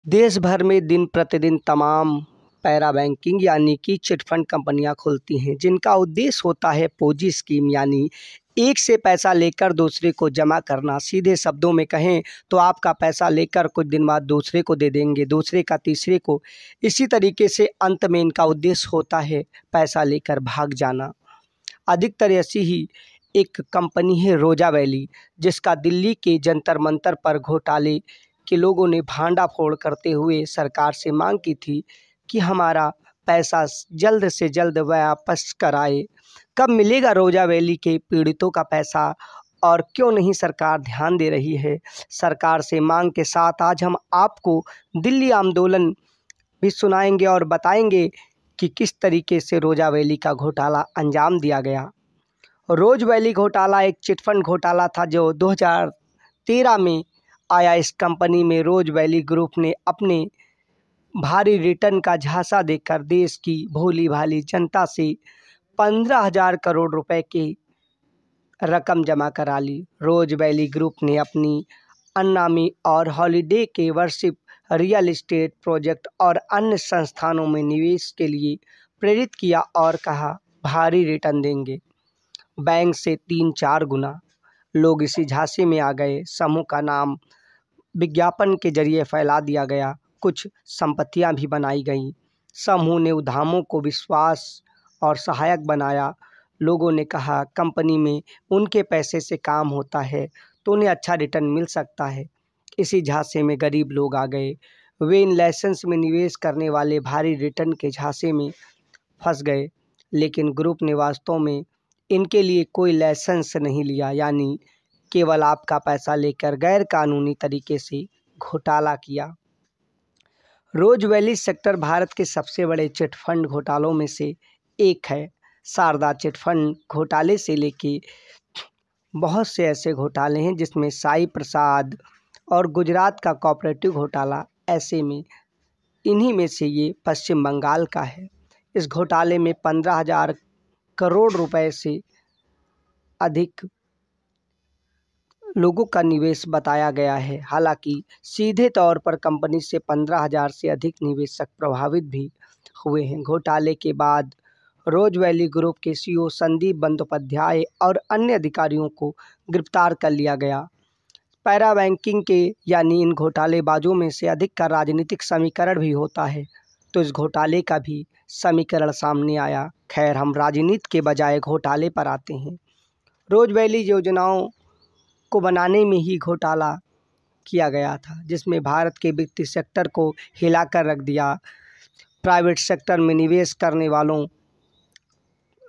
देश भर में दिन प्रतिदिन तमाम पैरा बैंकिंग यानी कि चिटफंड कंपनियां खुलती हैं, जिनका उद्देश्य होता है पोजी स्कीम यानी एक से पैसा लेकर दूसरे को जमा करना। सीधे शब्दों में कहें तो आपका पैसा लेकर कुछ दिन बाद दूसरे को दे देंगे, दूसरे का तीसरे को। इसी तरीके से अंत में इनका उद्देश्य होता है पैसा लेकर भाग जाना। अधिकतर ऐसी ही एक कंपनी है रोजा वैली, जिसका दिल्ली के जंतर मंतर पर घोटाले के लोगों ने भांडाफोड़ करते हुए सरकार से मांग की थी कि हमारा पैसा जल्द से जल्द वापस कराए। कब मिलेगा रोजा वैली के पीड़ितों का पैसा और क्यों नहीं सरकार ध्यान दे रही है? सरकार से मांग के साथ आज हम आपको दिल्ली आंदोलन भी सुनाएंगे और बताएंगे कि किस तरीके से रोजा वैली का घोटाला अंजाम दिया गया। रोज वैली घोटाला एक चिटफंड घोटाला था जो 2013 में आया। इस कंपनी में रोज वैली ग्रुप ने अपने भारी रिटर्न का झांसा देकर देश की भोली भाली जनता से 15,000 करोड़ रुपए की रकम जमा करा ली। रोज वैली ग्रुप ने अपनी अन्नामी और हॉलीडे के वर्शिप रियल एस्टेट प्रोजेक्ट और अन्य संस्थानों में निवेश के लिए प्रेरित किया और कहा भारी रिटर्न देंगे, बैंक से 3-4 गुना। लोग इसी झांसे में आ गए। समूह का नाम विज्ञापन के जरिए फैला दिया गया, कुछ संपत्तियां भी बनाई गईं। समूह ने उद्यमों को विश्वास और सहायक बनाया। लोगों ने कहा कंपनी में उनके पैसे से काम होता है तो उन्हें अच्छा रिटर्न मिल सकता है। इसी झांसे में गरीब लोग आ गए। वे इन लाइसेंस में निवेश करने वाले भारी रिटर्न के झांसे में फंस गए, लेकिन ग्रुप ने वास्तव में इनके लिए कोई लाइसेंस नहीं लिया, यानी केवल आपका पैसा लेकर गैर कानूनी तरीके से घोटाला किया। रोज वैली सेक्टर भारत के सबसे बड़े चिटफंड घोटालों में से एक है। शारदा चिटफंड घोटाले से लेके बहुत से ऐसे घोटाले हैं जिसमें साई प्रसाद और गुजरात का कोऑपरेटिव घोटाला, ऐसे में इन्हीं में से ये पश्चिम बंगाल का है। इस घोटाले में 15,000 करोड़ रुपए से अधिक लोगों का निवेश बताया गया है। हालांकि सीधे तौर पर कंपनी से 15,000 से अधिक निवेशक प्रभावित भी हुए हैं। घोटाले के बाद रोज वैली ग्रुप के सीईओ संदीप बंदोपाध्याय और अन्य अधिकारियों को गिरफ्तार कर लिया गया। पैरा बैंकिंग के यानी इन घोटालेबाजों में से अधिक का राजनीतिक समीकरण भी होता है, तो इस घोटाले का भी समीकरण सामने आया। खैर, हम राजनीति के बजाय घोटाले पर आते हैं। रोज वैली योजनाओं को बनाने में ही घोटाला किया गया था, जिसमें भारत के वित्तीय सेक्टर को हिलाकर रख दिया। प्राइवेट सेक्टर में निवेश करने वालों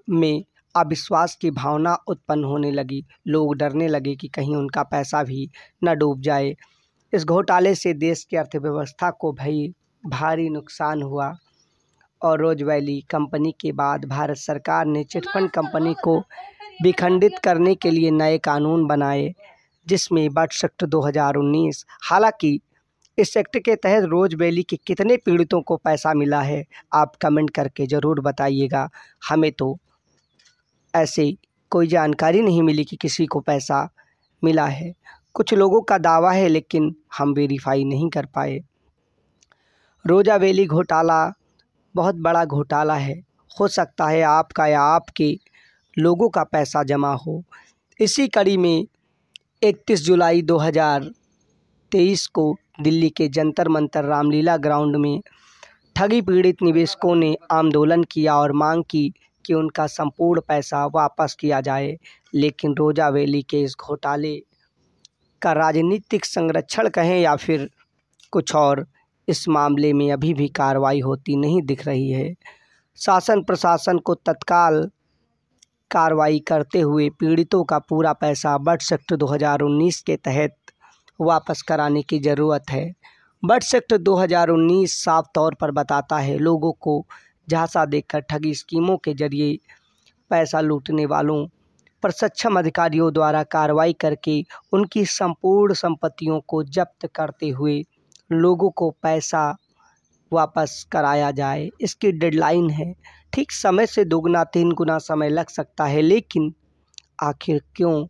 में अविश्वास की भावना उत्पन्न होने लगी। लोग डरने लगे कि कहीं उनका पैसा भी न डूब जाए। इस घोटाले से देश की अर्थव्यवस्था को भारी नुकसान हुआ और रोज वैली कंपनी के बाद भारत सरकार ने चिटफंड कंपनी को विखंडित करने के लिए नए कानून बनाए, जिसमें बट एक्ट 2019। हालांकि इस एक्ट के तहत रोज वैली के कितने पीड़ितों को पैसा मिला है, आप कमेंट करके ज़रूर बताइएगा। हमें तो ऐसे कोई जानकारी नहीं मिली कि किसी को पैसा मिला है। कुछ लोगों का दावा है, लेकिन हम वेरीफाई नहीं कर पाए। रोजा वैली घोटाला बहुत बड़ा घोटाला है। हो सकता है आपका या आपके लोगों का पैसा जमा हो। इसी कड़ी में 31 जुलाई 2023 को दिल्ली के जंतर मंतर रामलीला ग्राउंड में ठगी पीड़ित निवेशकों ने आंदोलन किया और मांग की कि उनका संपूर्ण पैसा वापस किया जाए। लेकिन रोजा वैली के इस घोटाले का राजनीतिक संरक्षण कहें या फिर कुछ और, इस मामले में अभी भी कार्रवाई होती नहीं दिख रही है। शासन प्रशासन को तत्काल कार्रवाई करते हुए पीड़ितों का पूरा पैसा बट एक्ट 2019 के तहत वापस कराने की ज़रूरत है। बट एक्ट 2019 साफ तौर पर बताता है लोगों को झांसा देकर ठगी स्कीमों के जरिए पैसा लूटने वालों पर सक्षम अधिकारियों द्वारा कार्रवाई करके उनकी संपूर्ण संपत्तियों को जब्त करते हुए लोगों को पैसा वापस कराया जाए। इसकी डेडलाइन है। ठीक समय से 2-3 गुना समय लग सकता है, लेकिन आखिर क्यों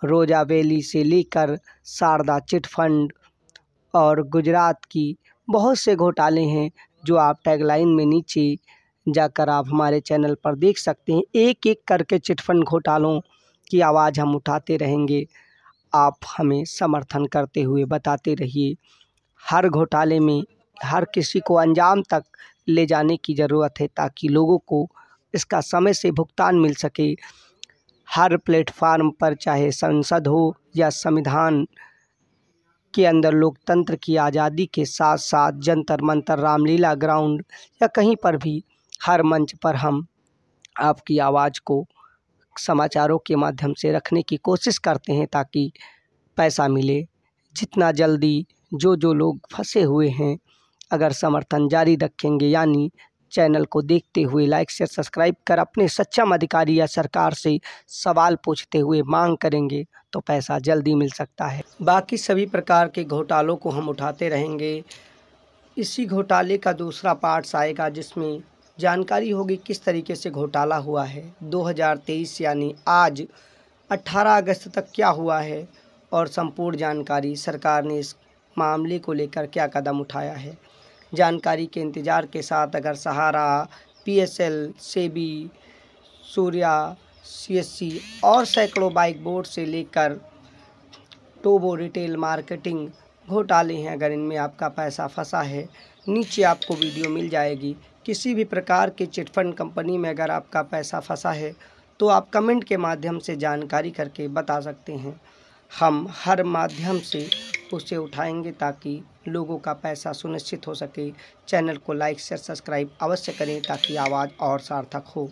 रोजा वैली से लेकर शारदा चिटफंड और गुजरात की बहुत से घोटाले हैं जो आप टैगलाइन में नीचे जाकर आप हमारे चैनल पर देख सकते हैं। एक एक करके चिटफंड घोटालों की आवाज़ हम उठाते रहेंगे। आप हमें समर्थन करते हुए बताते रहिए। हर घोटाले में हर किसी को अंजाम तक ले जाने की ज़रूरत है ताकि लोगों को इसका समय से भुगतान मिल सके। हर प्लेटफार्म पर, चाहे संसद हो या संविधान के अंदर, लोकतंत्र की आज़ादी के साथ साथ जंतर मंतर, रामलीला ग्राउंड या कहीं पर भी, हर मंच पर हम आपकी आवाज़ को समाचारों के माध्यम से रखने की कोशिश करते हैं ताकि पैसा मिले जितना जल्दी। जो लोग फंसे हुए हैं, अगर समर्थन जारी रखेंगे यानी चैनल को देखते हुए लाइक शेयर सब्सक्राइब कर अपने सक्षम अधिकारी या सरकार से सवाल पूछते हुए मांग करेंगे तो पैसा जल्दी मिल सकता है। बाकी सभी प्रकार के घोटालों को हम उठाते रहेंगे। इसी घोटाले का दूसरा पार्ट्स आएगा जिसमें जानकारी होगी किस तरीके से घोटाला हुआ है 2023 यानी आज 18 अगस्त तक क्या हुआ है और संपूर्ण जानकारी सरकार ने इस मामले को लेकर क्या कदम उठाया है। जानकारी के इंतज़ार के साथ अगर सहारा, पीएसएल, सेबी, सूर्या, सीएससी और सैकड़ों बाइक बोर्ड से लेकर टोबो रिटेल मार्केटिंग घोटाले हैं, अगर इनमें आपका पैसा फंसा है, नीचे आपको वीडियो मिल जाएगी। किसी भी प्रकार के चिटफंड कंपनी में अगर आपका पैसा फंसा है तो आप कमेंट के माध्यम से जानकारी करके बता सकते हैं। हम हर माध्यम से उसे उठाएंगे ताकि लोगों का पैसा सुनिश्चित हो सके। चैनल को लाइक शेयर सब्सक्राइब अवश्य करें ताकि आवाज़ और सार्थक हो।